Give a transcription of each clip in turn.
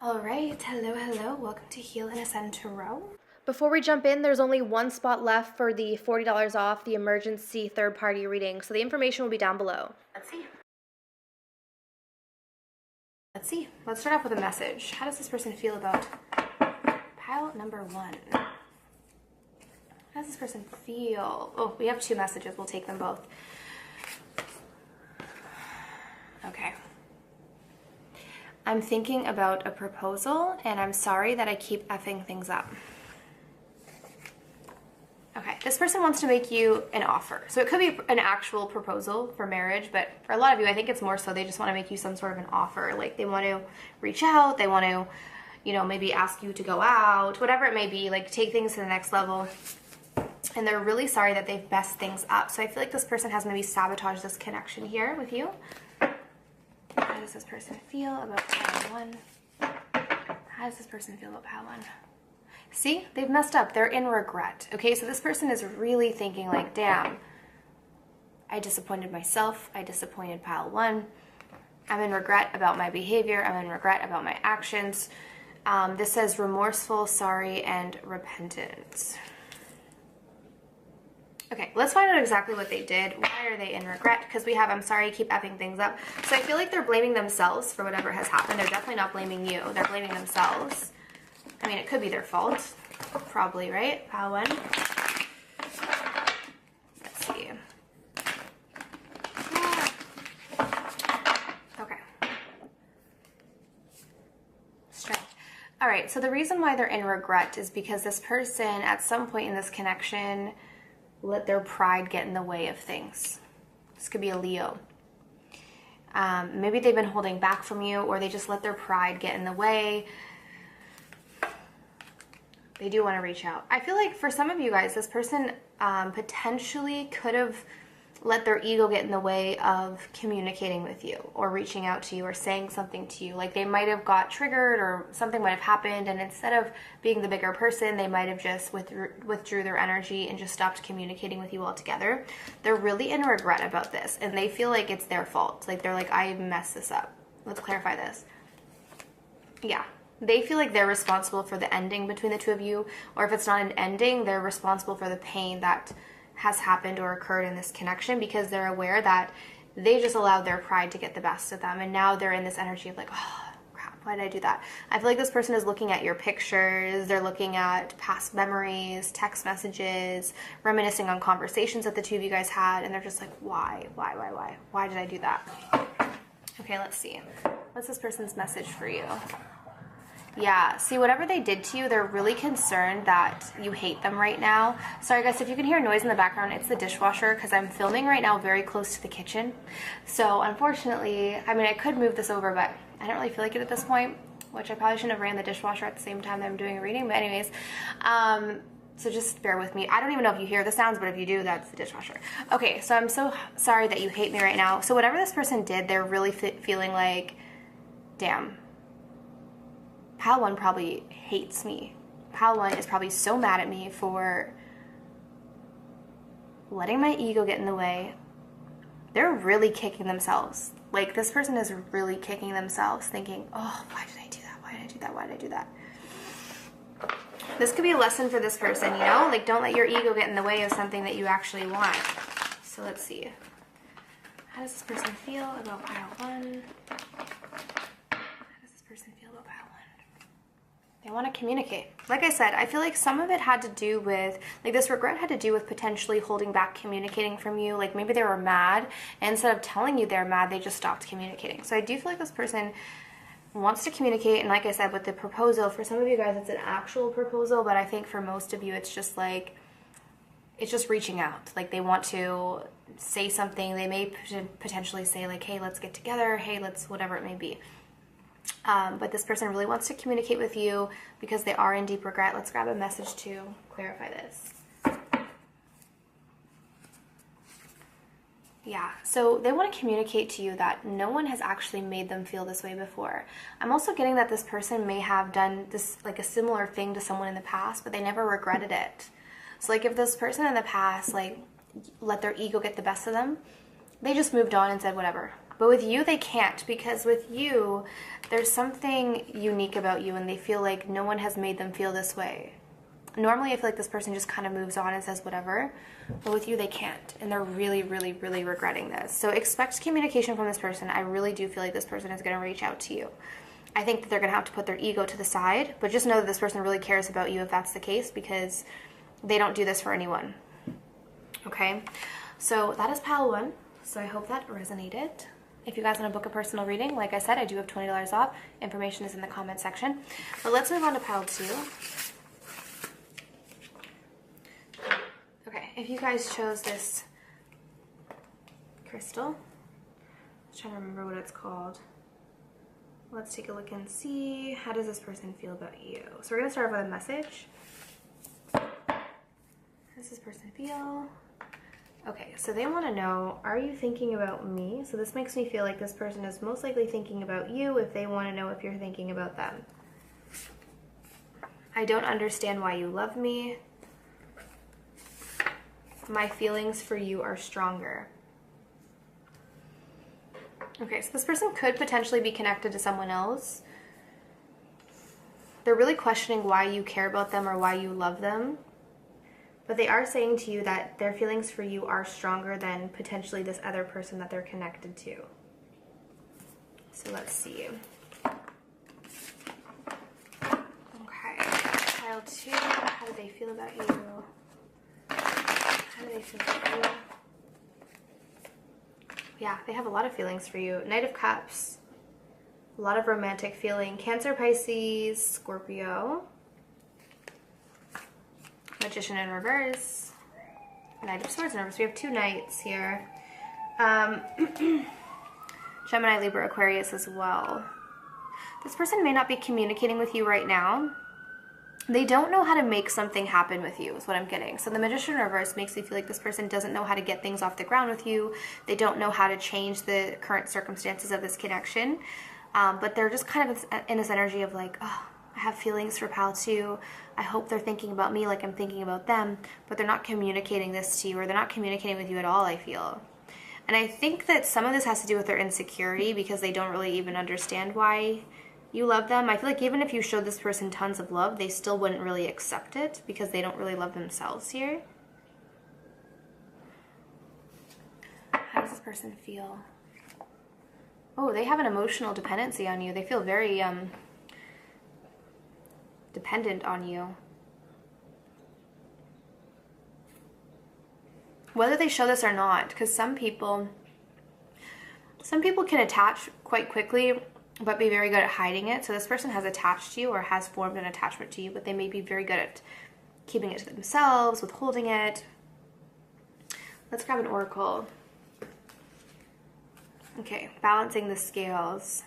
All right, hello. Welcome to Heal and Ascend Tarot. Before we jump in, there's only one spot left for the $40 off the emergency third-party reading, so the information will be down below. Let's start off with a message. How does this person feel about pile number one? How does this person feel? Oh, we have two messages. We'll take them both. Okay. I'm thinking about a proposal, and I'm sorry that I keep effing things up. Okay, this person wants to make you an offer. So it could be an actual proposal for marriage, but for a lot of you, I think it's more so they just want to make you some sort of an offer. Like they want to reach out, they want to, maybe ask you to go out, whatever it may be, like take things to the next level. And they're really sorry that they've messed things up. So I feel like this person has maybe sabotaged this connection here with you. How does this person feel about pile one? How does this person feel about pile one? See, they've messed up. They're in regret. Okay, so this person is really thinking like, damn, I disappointed myself. I disappointed pile one. I'm in regret about my behavior. I'm in regret about my actions. This says remorseful, sorry, and repentant. Okay, let's find out exactly what they did. Why are they in regret? Because we have, I'm sorry, I keep effing things up. So I feel like they're blaming themselves for whatever has happened. They're definitely not blaming you. They're blaming themselves. I mean, it could be their fault. Probably, right? Pile one. Let's see. Okay. Strength. All right, so the reason why they're in regret is because this person, at some point in this connection, let their pride get in the way of things. This could be a Leo. Maybe they've been holding back from you, or they just let their pride get in the way. They do want to reach out. I feel like for some of you guys, this person potentially could have let their ego get in the way of communicating with you or reaching out to you or saying something to you. Like they might have got triggered or something might have happened, and instead of being the bigger person, they might have just withdrew their energy and just stopped communicating with you altogether. They're really in regret about this, and they feel like it's their fault. Like they're like, I messed this up. Let's clarify this. Yeah. They feel like they're responsible for the ending between the two of you, or if it's not an ending, they're responsible for the pain that has happened or occurred in this connection, because they're aware that they just allowed their pride to get the best of them, and now they're in this energy of like, oh crap, why did I do that? I feel like this person is looking at your pictures, they're looking at past memories, text messages, reminiscing on conversations that the two of you guys had, and they're just like, why did I do that? Okay, let's see. What's this person's message for you? Yeah, see, whatever they did to you, they're really concerned that you hate them right now. Sorry guys, if you can hear noise in the background, it's the dishwasher, because I'm filming right now very close to the kitchen. So unfortunately, I mean, I could move this over, but I don't really feel like it at this point, which I probably shouldn't have ran the dishwasher at the same time that I'm doing a reading, but anyways. So just bear with me. I don't even know if you hear the sounds, but if you do, that's the dishwasher. Okay, so I'm so sorry that you hate me right now. So whatever this person did, they're really feeling like, damn, pile one probably hates me. Pile one is probably so mad at me for letting my ego get in the way. They're really kicking themselves. Like this person is really kicking themselves, thinking, oh, why did I do that? Why did I do that? Why did I do that? This could be a lesson for this person, like don't let your ego get in the way of something that you actually want. So let's see. How does this person feel about pile one? How does this person feel about pile one? They want to communicate. Like I said, I feel like some of it had to do with, like this regret had to do with potentially holding back communicating from you. Like maybe they were mad, and instead of telling you they're mad, they just stopped communicating. So I do feel like this person wants to communicate, and like I said, with the proposal, for some of you guys, it's an actual proposal, but I think for most of you, it's just like, it's just reaching out. Like they want to say something. They may potentially say like, hey, let's get together. Hey, let's, whatever it may be. But this person really wants to communicate with you because they are in deep regret. Let's grab a message to clarify this. Yeah, so they want to communicate to you that no one has actually made them feel this way before. I'm also getting that this person may have done this, like a similar thing to someone in the past, but they never regretted it. So like if this person in the past, like let their ego get the best of them, they just moved on and said, whatever, But with you, they can't, because with you, there's something unique about you and they feel like no one has made them feel this way. Normally, I feel like this person just kind of moves on and says whatever, but with you, they can't. And they're really, really, really regretting this. So expect communication from this person. I really do feel like this person is going to reach out to you. I think that they're going to have to put their ego to the side, but just know that this person really cares about you if that's the case, because they don't do this for anyone. Okay? So that is pile 1. So I hope that resonated. If you guys want to book a personal reading, like I said, I do have $20 off. Information is in the comment section. But let's move on to pile 2. Okay, if you guys chose this crystal, I'm trying to remember what it's called. Let's take a look and see, how does this person feel about you? So we're going to start off with a message. How does this person feel? Okay, so they want to know, are you thinking about me? So this makes me feel like this person is most likely thinking about you if they want to know if you're thinking about them. I don't understand why you love me. My feelings for you are stronger. Okay, so this person could potentially be connected to someone else. They're really questioning why you care about them or why you love them. But they are saying to you that their feelings for you are stronger than potentially this other person that they're connected to. So let's see. Okay, pile 2, how do they feel about you? How do they feel about you? Yeah, they have a lot of feelings for you. Knight of Cups. A lot of romantic feeling. Cancer, Pisces, Scorpio. Magician in reverse. Knight of Swords in reverse. We have 2 knights here. Gemini, Libra, Aquarius as well. This person may not be communicating with you right now. They don't know how to make something happen with you, is what I'm getting. So the Magician in reverse makes me feel like this person doesn't know how to get things off the ground with you. They don't know how to change the current circumstances of this connection. But they're just kind of in this energy of like, oh, I have feelings for pal 2. I hope they're thinking about me like I'm thinking about them. But they're not communicating this to you, or they're not communicating with you at all, I feel. And I think that some of this has to do with their insecurity, because they don't really even understand why you love them. I feel like even if you showed this person tons of love, they still wouldn't really accept it because they don't really love themselves here. How does this person feel? Oh, they have an emotional dependency on you. They feel very dependent on you. Whether they show this or not, because some people can attach quite quickly but be very good at hiding it. So this person has attached to you or has formed an attachment to you, but they may be very good at keeping it to themselves, withholding it. Let's grab an oracle. Okay, balancing the scales.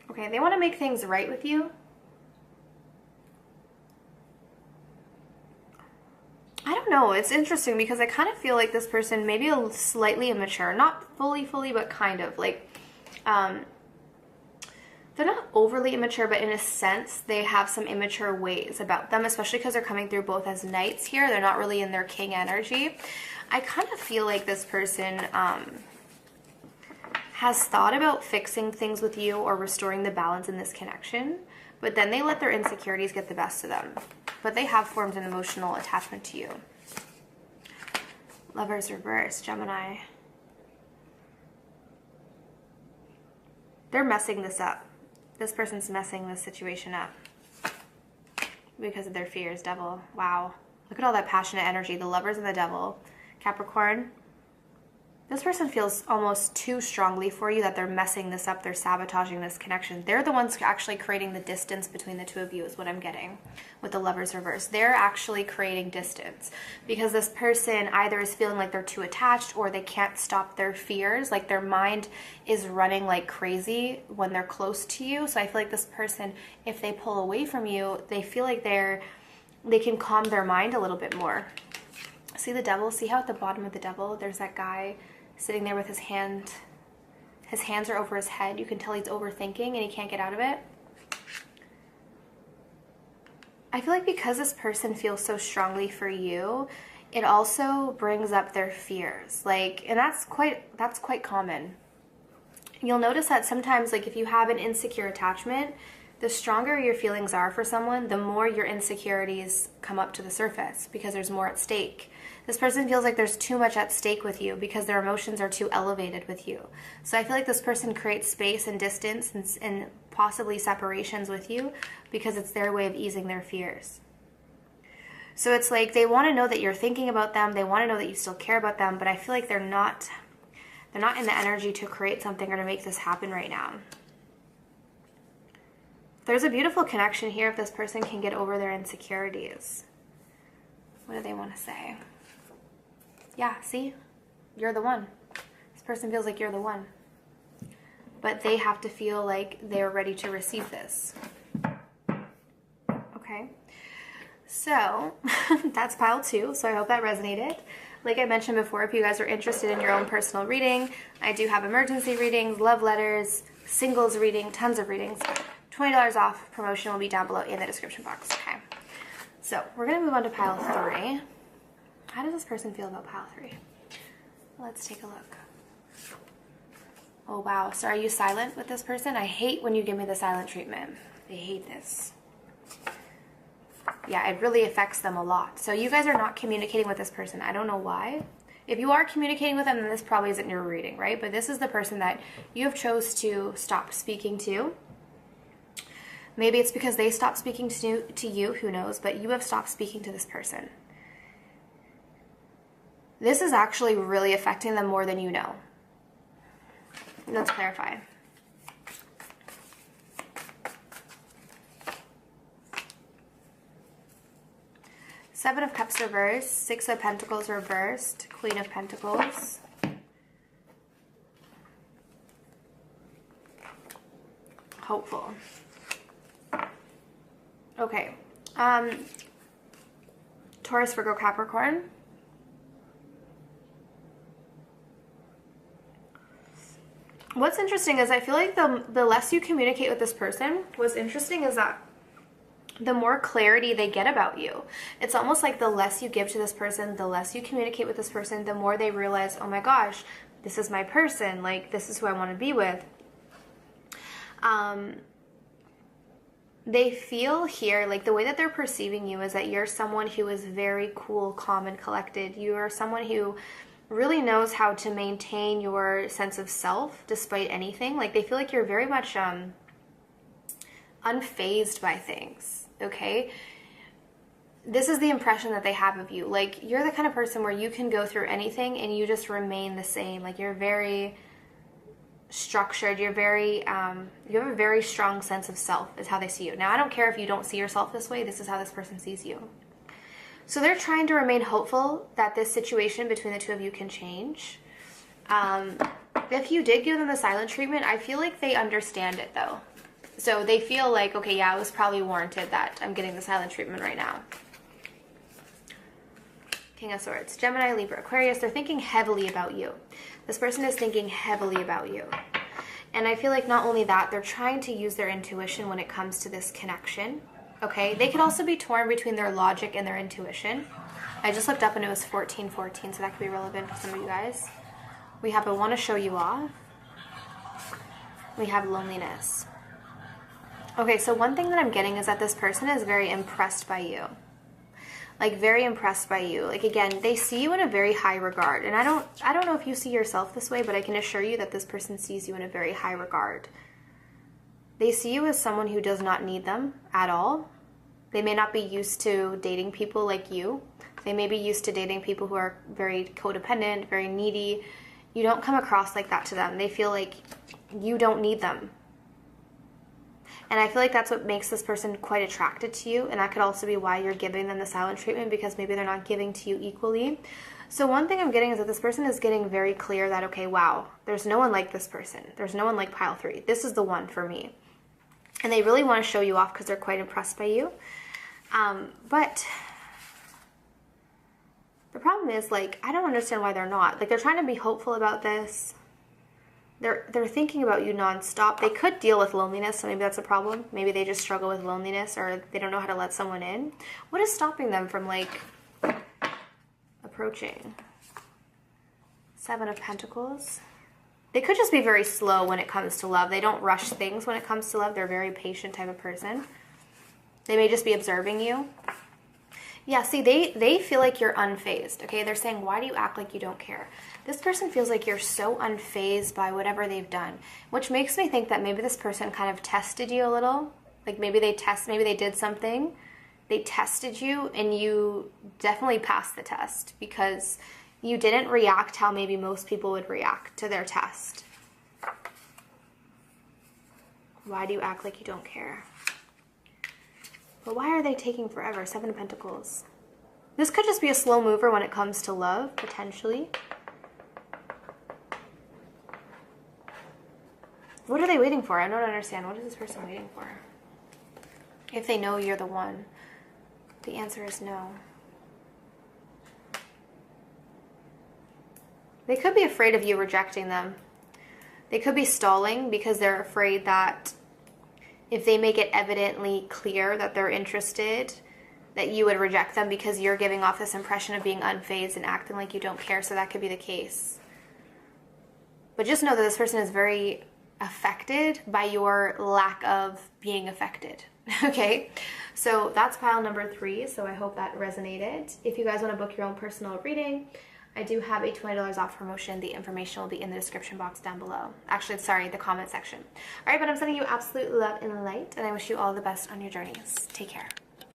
Okay, they want to make things right with you. I don't know, it's interesting because I kind of feel like this person may be slightly immature. Not fully, but kind of. Like, they're not overly immature, but in a sense, they have some immature ways about them, especially because they're coming through both as knights here. They're not really in their king energy. I kind of feel like this person has thought about fixing things with you or restoring the balance in this connection, but then they let their insecurities get the best of them. But they have formed an emotional attachment to you. Lovers reverse, Gemini. They're messing this up. This person's messing this situation up because of their fears, Devil. Wow. Look at all that passionate energy. The Lovers and the Devil. Capricorn. This person feels almost too strongly for you that they're messing this up. They're sabotaging this connection. They're the ones actually creating the distance between the two of you is what I'm getting with the Lovers reverse. They're actually creating distance because this person either is feeling like they're too attached or they can't stop their fears. Like their mind is running like crazy when they're close to you. So I feel like this person, if they pull away from you, they feel like they can calm their mind a little bit more. See the Devil? See how at the bottom of the Devil, there's that guy sitting there with his hands are over his head. You can tell he's overthinking and he can't get out of it. I feel like because this person feels so strongly for you, it also brings up their fears. Like, and that's quite common. You'll notice that sometimes, like if you have an insecure attachment, the stronger your feelings are for someone, the more your insecurities come up to the surface because there's more at stake. This person feels like there's too much at stake with you because their emotions are too elevated with you. So I feel like this person creates space and distance and possibly separations with you because it's their way of easing their fears. So it's like they want to know that you're thinking about them, they want to know that you still care about them, but I feel like they're not in the energy to create something or to make this happen right now. There's a beautiful connection here if this person can get over their insecurities. What do they want to say? Yeah, see? You're the one. This person feels like you're the one. But they have to feel like they're ready to receive this. Okay. So, that's pile 2. So I hope that resonated. Like I mentioned before, if you guys are interested in your own personal reading, I do have emergency readings, love letters, singles reading, tons of readings. $20 off. Promotion will be down below in the description box. Okay. So we're going to move on to pile 3. How does this person feel about pile 3? Let's take a look. Oh, wow. So are you silent with this person? I hate when you give me the silent treatment. I hate this. Yeah, it really affects them a lot. So you guys are not communicating with this person. I don't know why. If you are communicating with them, then this probably isn't your reading, right? But this is the person that you have chose to stop speaking to. Maybe it's because they stopped speaking to you, who knows, but you have stopped speaking to this person. This is actually really affecting them more than you know. Let's clarify. Seven of Cups reversed, Six of Pentacles reversed, Queen of Pentacles. Hopeful. Okay. Taurus, Virgo, Capricorn. What's interesting is I feel like the less you communicate with this person, what's interesting is that the more clarity they get about you. It's almost like the less you give to this person, the less you communicate with this person, the more they realize, oh my gosh, this is my person, like this is who I want to be with. They feel here, like the way that they're perceiving you is that you're someone who is very cool, calm, and collected. You are someone who really knows how to maintain your sense of self despite anything. Like they feel like you're very much unfazed by things, okay? This is the impression that they have of you. Like you're the kind of person where you can go through anything and you just remain the same. Like you're very structured, you're very you have a very strong sense of self is how they see you. Now I don't care if you don't see yourself this way, this is how this person sees you. So they're trying to remain hopeful that this situation between the two of you can change. If you did give them the silent treatment, I feel like they understand it though. So they feel like, okay, yeah, it was probably warranted that I'm getting the silent treatment right now. King of Swords, Gemini, Libra, Aquarius, they're thinking heavily about you. This person is thinking heavily about you. And I feel like not only that, they're trying to use their intuition when it comes to this connection. Okay, they could also be torn between their logic and their intuition. I just looked up and it was 14-14, so that could be relevant for some of you guys. We have a want to show you off. We have loneliness. Okay, so one thing that I'm getting is that this person is very impressed by you. Like very impressed by you. Like again, they see you in a very high regard. And I don't know if you see yourself this way, but I can assure you that this person sees you in a very high regard. They see you as someone who does not need them at all. They may not be used to dating people like you. They may be used to dating people who are very codependent, very needy. You don't come across like that to them. They feel like you don't need them. And I feel like that's what makes this person quite attracted to you. And that could also be why you're giving them the silent treatment, because maybe they're not giving to you equally. So one thing I'm getting is that this person is getting very clear that, okay, wow, there's no one like this person. There's no one like pile 3. This is the one for me. And they really want to show you off because they're quite impressed by you. But the problem is, like, I don't understand why they're not. Like, they're trying to be hopeful about this. They're thinking about you nonstop. They could deal with loneliness, so maybe that's a problem. Maybe they just struggle with loneliness, or they don't know how to let someone in. What is stopping them from like approaching? Seven of Pentacles. They could just be very slow when it comes to love. They don't rush things when it comes to love. They're a very patient type of person. They may just be observing you. Yeah, see, they feel like you're unfazed, okay? They're saying, why do you act like you don't care? This person feels like you're so unfazed by whatever they've done, which makes me think that maybe this person kind of tested you a little. Like maybe they did something, they tested you, and you definitely passed the test because you didn't react how maybe most people would react to their test. Why do you act like you don't care? But why are they taking forever? Seven of Pentacles. This could just be a slow mover when it comes to love, potentially. What are they waiting for? I don't understand. What is this person waiting for? If they know you're the one, the answer is no. They could be afraid of you rejecting them. They could be stalling because they're afraid that if they make it evidently clear that they're interested, that you would reject them because you're giving off this impression of being unfazed and acting like you don't care, so that could be the case. But just know that this person is very affected by your lack of being affected, okay? So that's pile number 3, so I hope that resonated. If you guys want to book your own personal reading, I do have a $20 off promotion. The information will be in the description box down below. Actually, sorry, the comment section. All right, but I'm sending you absolute love and light, and I wish you all the best on your journeys. Take care.